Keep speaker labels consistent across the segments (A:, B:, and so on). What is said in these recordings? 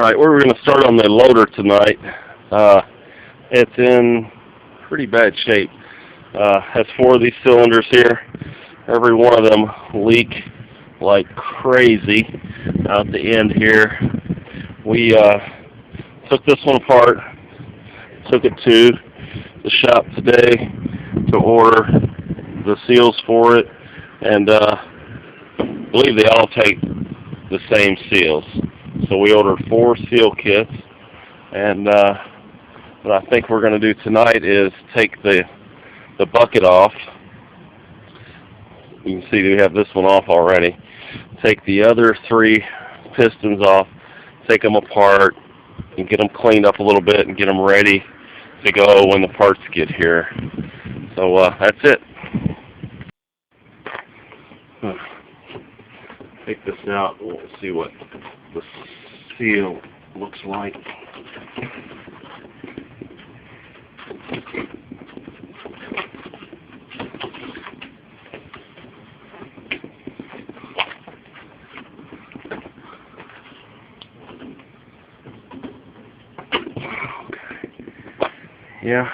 A: Alright, we're going to start on the loader tonight. It's in pretty bad shape. Has 4 of these cylinders here. Every one of them leak like crazy out the end here. We took this one apart, took it to the shop today to order the seals for it, and I believe they all take the same seals. So we ordered 4 seal kits, and what I think we're going to do tonight is take the bucket off. You can see we have this one off already. Take the other 3 pistons off, take them apart, and get them cleaned up a little bit and get them ready to go when the parts get here. So that's it. Take this out and we'll see what the seal looks like. Yeah,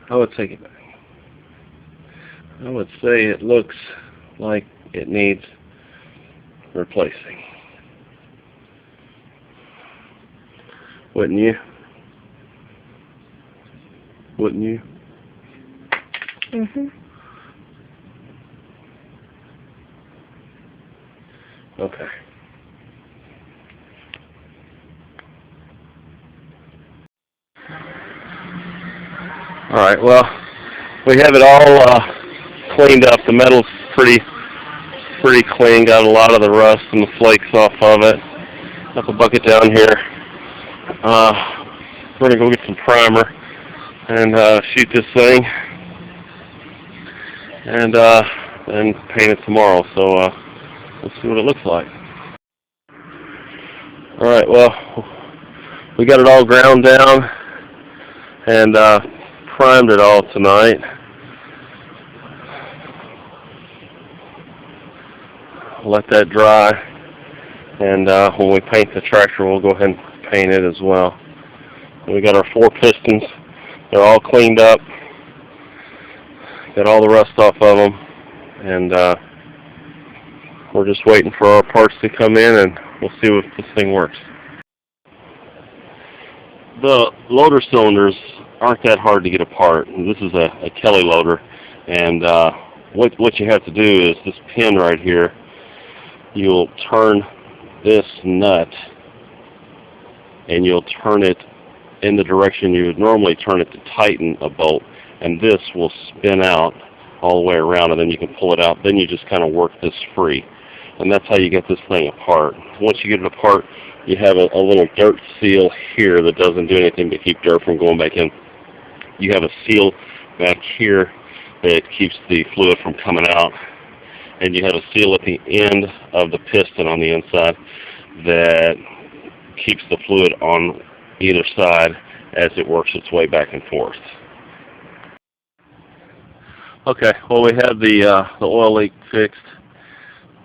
A: I would take it back. I would say it looks like it needs replacing. Wouldn't you? Wouldn't you?
B: Mhm.
A: Okay. Alright, well, we have it all cleaned up. The metal's pretty clean, got a lot of the rust and the flakes off of it. Got the bucket down here. We're going to go get some primer and shoot this thing and paint it tomorrow. So let's see what it looks like. Alright, well, we got it all ground down and primed it all tonight. Let that dry, and when we paint the tractor, we'll go ahead and paint it as well. We got our 4 pistons. They're all cleaned up. Got all the rust off of them, and we're just waiting for our parts to come in, and we'll see if this thing works. The loader cylinders aren't that hard to get apart. This is a Kelley loader, and what you have to do is this pin right here. You'll turn this nut, and you'll turn it in the direction you would normally turn it to tighten a bolt, and this will spin out all the way around, and then you can pull it out. Then you just kind of work this free, and that's how you get this thing apart. Once you get it apart, you have a little dirt seal here that doesn't do anything but keep dirt from going back in. You have a seal back here that keeps the fluid from coming out, and you have a seal at the end of the piston on the inside that keeps the fluid on either side as it works its way back and forth. Okay, well, we have the oil leak fixed.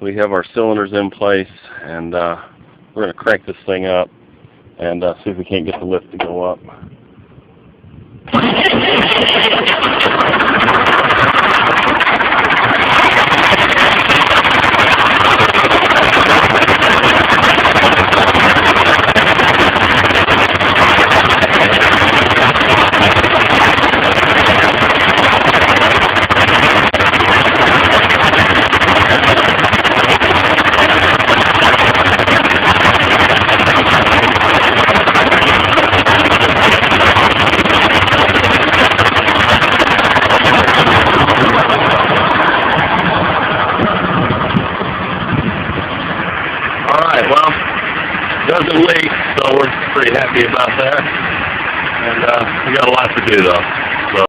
A: We have our cylinders in place, and we're going to crank this thing up and see if we can't get the lift to go up. Alright, well, it doesn't leak, so we're pretty happy about that. And we got a lot to do though.